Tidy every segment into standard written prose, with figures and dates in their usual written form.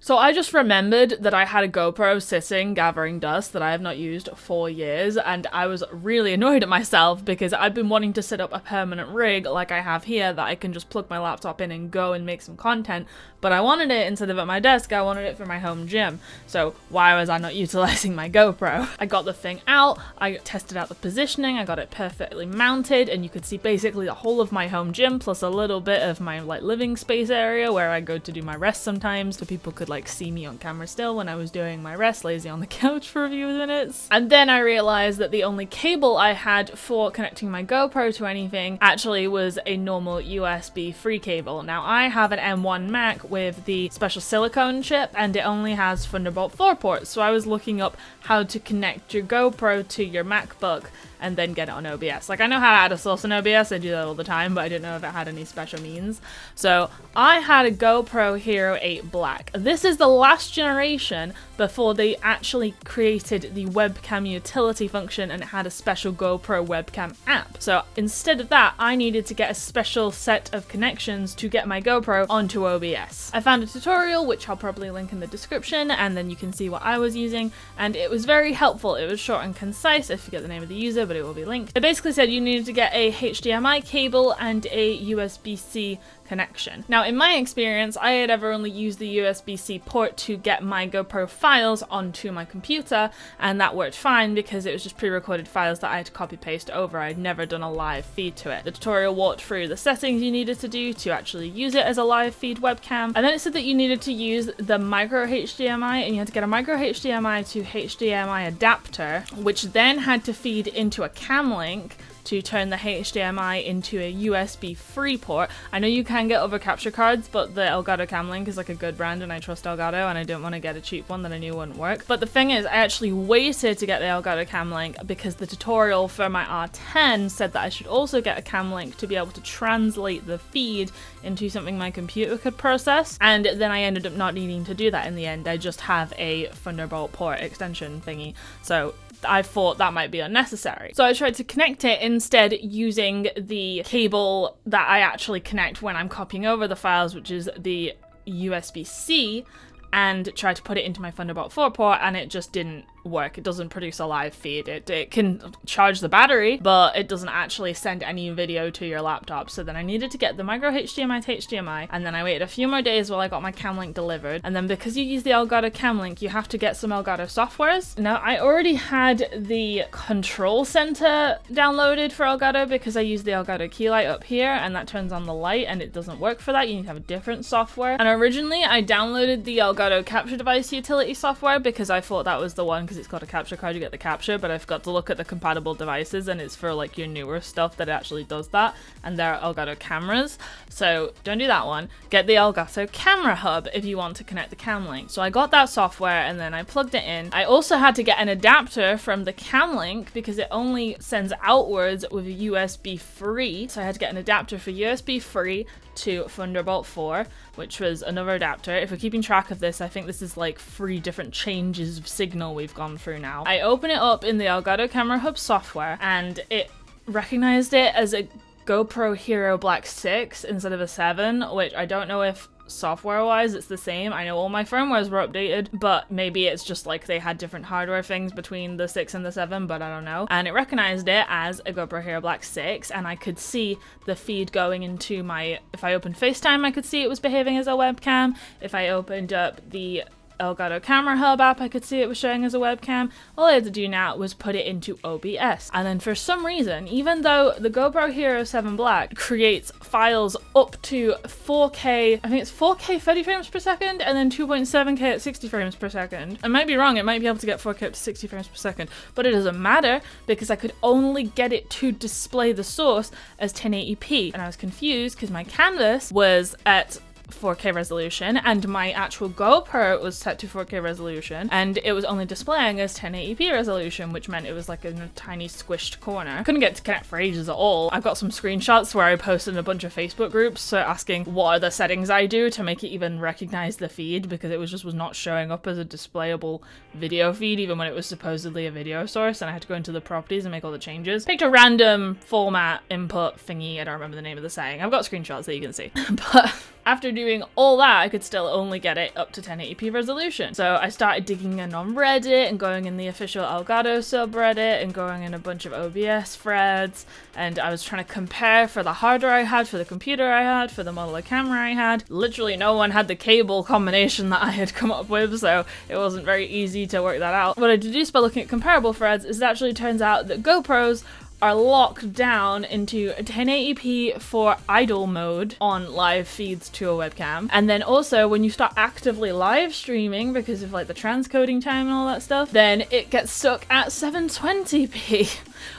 So I just remembered that I had a GoPro sitting gathering dust that I have not used for years, and I was really annoyed at myself because I've been wanting to set up a permanent rig like I have here that I can just plug my laptop in and go and make some content, but I wanted it instead of at my desk, I wanted it for my home gym. So why was I not utilizing my GoPro? I got the thing out, I tested out the positioning, I got it perfectly mounted, and you could see basically the whole of my home gym plus a little bit of my like living space area where I go to do my rest sometimes, so people could like see me on camera still when I was doing my rest, lazy on the couch for a few minutes. And then I realized that the only cable I had for connecting my GoPro to anything actually was a normal USB free cable. Now I have an M1 Mac with the special silicone chip and it only has Thunderbolt 4 ports, so I was looking up how to connect your GoPro to your MacBook and then get it on OBS. Like, I know how to add a source in OBS, I do that all the time, but I didn't know if it had any special means. So I had a GoPro Hero 8 Black. This is the last generation before they actually created the webcam utility function and it had a special GoPro webcam app. So instead of that, I needed to get a special set of connections to get my GoPro onto OBS. I found a tutorial, which I'll probably link in the description, and then you can see what I was using, and it was very helpful. It was short and concise. I forget the name of the user, but it will be linked. It basically said you needed to get a HDMI cable and a USB-C connection. Now, in my experience, I had ever only used the USB-C port to get my GoPro files onto my computer, and that worked fine because it was just pre-recorded files that I had to copy-paste over. I'd never done a live feed to it. The tutorial walked through the settings you needed to do to actually use it as a live feed webcam, and then it said that you needed to use the micro HDMI, and you had to get a micro HDMI to HDMI adapter, which then had to feed into a Camlink to turn the HDMI into a USB free port. I know you can get other capture cards, but the Elgato Camlink is like a good brand and I trust Elgato, and I didn't want to get a cheap one that I knew wouldn't work. But the thing is, I actually waited to get the Elgato Camlink because the tutorial for my R10 said that I should also get a Camlink to be able to translate the feed into something my computer could process, and then I ended up not needing to do that in the end. I just have a Thunderbolt port extension thingy, so I thought that might be unnecessary. So I tried to connect it instead using the cable that I actually connect when I'm copying over the files, which is the USB-C, and tried to put it into my Thunderbolt 4 port, and it just didn't work. It doesn't produce a live feed. It can charge the battery, but it doesn't actually send any video to your laptop. So then I needed to get the micro HDMI to HDMI, and then I waited a few more days while I got my Camlink delivered. And then because you use the Elgato Camlink, you have to get some Elgato softwares. Now, I already had the control center downloaded for Elgato because I use the Elgato key light up here, and that turns on the light, and it doesn't work for that. You need to have a different software. And originally I downloaded the Elgato capture device utility software because I thought that was the one, because it's got a capture card, you get the capture, but I forgot to look at the compatible devices, and it's for like your newer stuff that it actually does that, and they're Elgato cameras, so don't do that one. Get the Elgato camera hub if you want to connect the Camlink. So I got that software and then I plugged it in. I also had to get an adapter from the Camlink because it only sends outwards with USB free, so I had to get an adapter for USB free to Thunderbolt 4, which was another adapter. If we're keeping track of this, I think this is like 3 different changes of signal we've gone through now. I open it up in the Elgato Camera Hub software, and it recognized it as a GoPro Hero Black 6 instead of a 7, which I don't know if software-wise it's the same. I know all my firmwares were updated, but maybe it's just like they had different hardware things between the 6 and the 7, but I don't know. And it recognized it as a GoPro Hero Black 6, and I could see the feed going into my... If I opened FaceTime, I could see it was behaving as a webcam. If I opened up the Elgato Camera Hub app, I could see it was showing as a webcam. All I had to do now was put it into OBS. And then for some reason, even though the GoPro Hero 7 Black creates files up to 4K, I think it's 4K 30 frames per second, and then 2.7K at 60 frames per second. I might be wrong, it might be able to get 4K up to 60 frames per second, but it doesn't matter because I could only get it to display the source as 1080p. And I was confused because my canvas was at 4K resolution and my actual GoPro was set to 4K resolution, and it was only displaying as 1080p resolution, which meant it was like in a tiny squished corner. I couldn't get to connect for ages at all. I've got some screenshots where I posted in a bunch of Facebook groups so asking what are the settings I do to make it even recognize the feed, because it was not showing up as a displayable video feed even when it was supposedly a video source, and I had to go into the properties and make all the changes. Picked a random format input thingy, I don't remember the name of the setting. I've got screenshots that you can see. But after doing doing all that, I could still only get it up to 1080p resolution. So I started digging in on Reddit and going in the official Elgato subreddit and going in a bunch of OBS threads, and I was trying to compare for the hardware I had, for the computer I had, for the model of camera I had. Literally no one had the cable combination that I had come up with, so it wasn't very easy to work that out. What I deduced by looking at comparable threads is it actually turns out that GoPros are locked down into 1080p for idle mode on live feeds to a webcam. And then also when you start actively live streaming, because of like the transcoding time and all that stuff, then it gets stuck at 720p,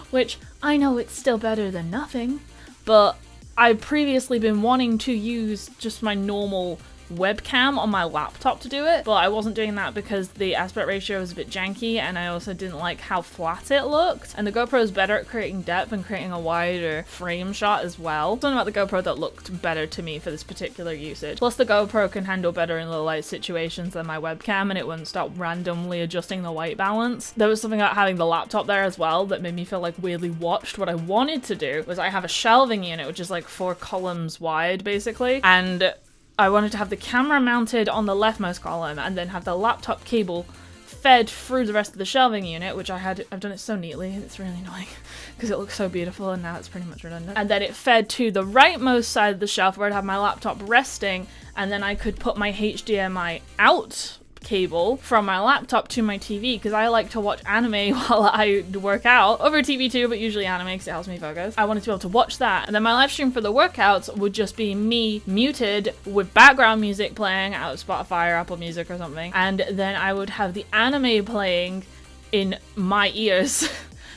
which I know it's still better than nothing, but I've previously been wanting to use just my normal webcam on my laptop to do it, but I wasn't doing that because the aspect ratio was a bit janky, and I also didn't like how flat it looked. And the GoPro is better at creating depth and creating a wider frame shot as well. Something about the GoPro that looked better to me for this particular usage. Plus the GoPro can handle better in low light situations than my webcam, and it wouldn't start randomly adjusting the white balance. There was something about having the laptop there as well that made me feel like weirdly watched. What I wanted to do was I have a shelving unit which is like 4 columns wide basically, and I wanted to have the camera mounted on the leftmost column and then have the laptop cable fed through the rest of the shelving unit, which I've done it so neatly, it's really annoying because it looks so beautiful and now it's pretty much redundant. And then it fed to the rightmost side of the shelf where I'd have my laptop resting, and then I could put my HDMI out cable from my laptop to my TV, because I like to watch anime while I work out, over TV too, but usually anime because it helps me focus. I wanted to be able to watch that, and then my live stream for the workouts would just be me muted with background music playing out of Spotify or Apple Music or something, and then I would have the anime playing in my ears.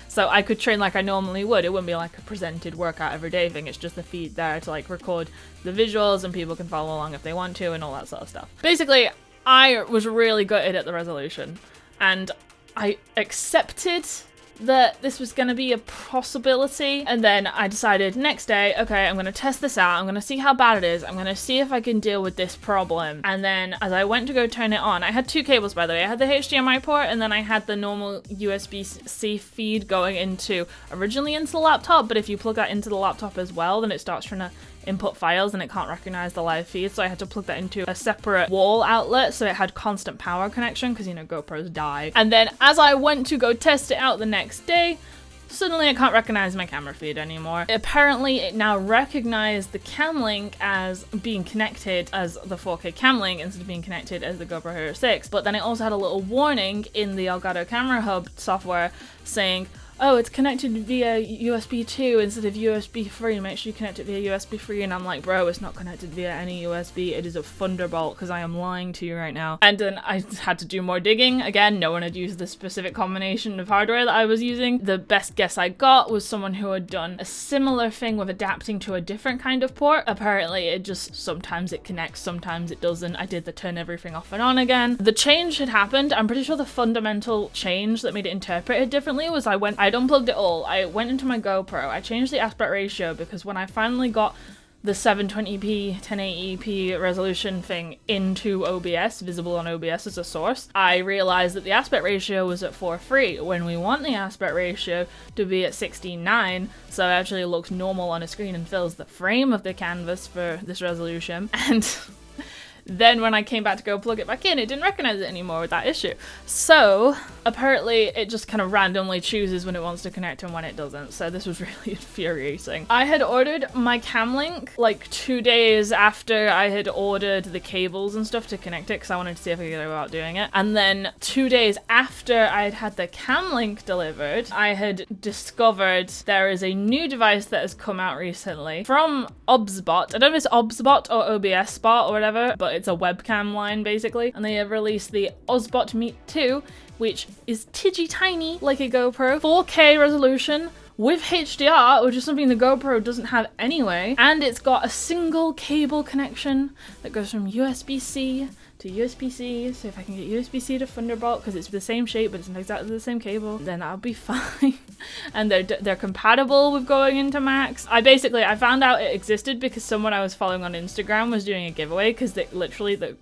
So I could train like I normally would. It wouldn't be like a presented workout every day thing. It's just the feed there to like record the visuals and people can follow along if they want to and all that sort of stuff. Basically, I was really gutted at the resolution, and I accepted that this was going to be a possibility, and then I decided next day, okay, I'm going to test this out, I'm going to see how bad it is, I'm going to see if I can deal with this problem. And then as I went to go turn it on, I had 2 cables by the way. I had the HDMI port, and then I had the normal USB-C feed going originally into the laptop, but if you plug that into the laptop as well, then it starts trying to input files and it can't recognize the live feed, so I had to plug that into a separate wall outlet so it had constant power connection, because you know GoPros die. And then as I went to go test it out the next day, suddenly I can't recognize my camera feed anymore. Apparently it now recognized the Camlink as being connected as the 4K Camlink instead of being connected as the GoPro Hero 6, but then it also had a little warning in the Elgato Camera Hub software saying, oh, it's connected via USB 2 instead of USB 3. Make sure you connect it via USB 3. And I'm like, bro, it's not connected via any USB. It is a Thunderbolt, because I am lying to you right now. And then I had to do more digging. Again, no one had used the specific combination of hardware that I was using. The best guess I got was someone who had done a similar thing with adapting to a different kind of port. Apparently, it just, sometimes it connects, sometimes it doesn't. I did the turn everything off and on again. The change had happened. I'm pretty sure the fundamental change that made it interpreted differently was I'd unplugged it all. I went into my GoPro. I changed the aspect ratio because when I finally got the 720p, 1080p resolution thing into OBS, visible on OBS as a source, I realized that the aspect ratio was at 4:3 when we want the aspect ratio to be at 16:9, so it actually looks normal on a screen and fills the frame of the canvas for this resolution. And then when I came back to go plug it back in, it didn't recognize it anymore with that issue. So apparently it just kind of randomly chooses when it wants to connect and when it doesn't. So this was really infuriating. I had ordered my Camlink like 2 days after I had ordered the cables and stuff to connect it, because I wanted to see if I could go about doing it. And then 2 days after I had had the Camlink delivered, I had discovered there is a new device that has come out recently from OBSBOT. I don't know if it's OBSBOT or OBSBOT or whatever, but it's a webcam line basically. And they have released the OBSBOT Meet 2, which is tidgy tiny like a GoPro, 4K resolution with HDR, which is something the GoPro doesn't have anyway. And it's got a single cable connection that goes from USB-C to USB-C. So if I can get USB-C to Thunderbolt, because it's the same shape but it's not exactly the same cable, then I'll be fine. And they're compatible with going into Macs. I found out it existed because someone I was following on Instagram was doing a giveaway, because literally the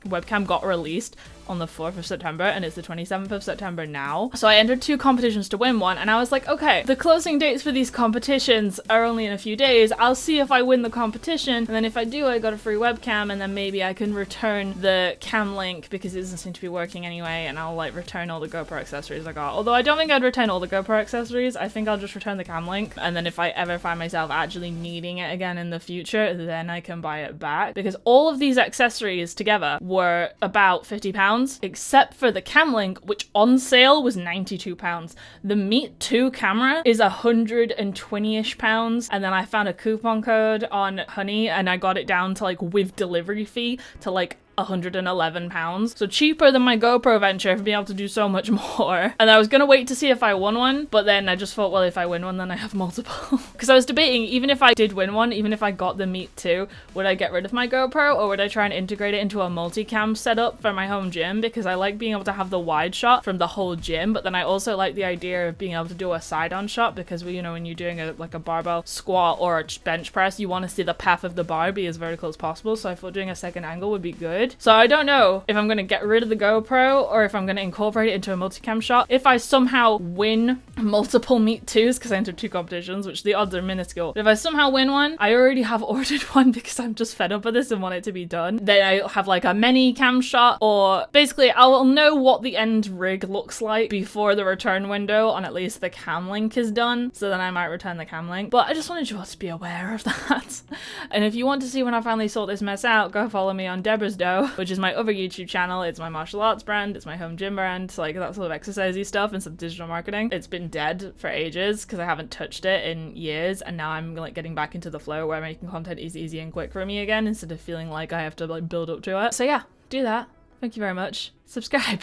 webcam got released on the 4th of September and it's the 27th of September now. So I entered 2 competitions to win one, and I was like, okay, the closing dates for these competitions are only in a few days. I'll see if I win the competition, and then if I do, I got a free webcam, and then maybe I can return the Camlink because it doesn't seem to be working anyway, and I'll like return all the GoPro accessories I got. Although I don't think I'd return all the GoPro accessories. I think I'll just return the Camlink, and then if I ever find myself actually needing it again in the future, then I can buy it back, because all of these accessories together were about £50, except for the Camlink, which on sale was £92. The Meet 2 camera is £120-ish, and then I found a coupon code on Honey and I got it down to like with delivery fee to like £111, so cheaper than my GoPro venture for being able to do so much more. And I was gonna wait to see if I won one, but then I just thought, well, if I win one, then I have multiple. Because I was debating, even if I did win one, even if I got the Meet 2, would I get rid of my GoPro or would I try and integrate it into a multicam setup for my home gym? Because I like being able to have the wide shot from the whole gym, but then I also like the idea of being able to do a side-on shot, because you know, when you're doing a barbell squat or a bench press, you want to see the path of the bar be as vertical as possible. So I thought doing a second angle would be good. So I don't know if I'm going to get rid of the GoPro or if I'm going to incorporate it into a multicam shot. If I somehow win multiple Meet 2s, because I entered 2 competitions, which the odds are minuscule, but if I somehow win one, I already have ordered one because I'm just fed up with this and want it to be done. Then I'll have like a mini cam shot, or basically I'll know what the end rig looks like before the return window on at least the Camlink is done, so then I might return the Camlink. But I just wanted you all to be aware of that. And if you want to see when I finally sort this mess out, go follow me on Deborah's Dough, which is my other YouTube channel. It's my martial arts brand, it's my home gym brand, so like that sort of exercisey stuff and some digital marketing. It's been dead for ages because I haven't touched it in years, and now I'm like getting back into the flow where making content is easy and quick for me again instead of feeling like I have to like build up to it. So yeah, do that. Thank you very much. Subscribe.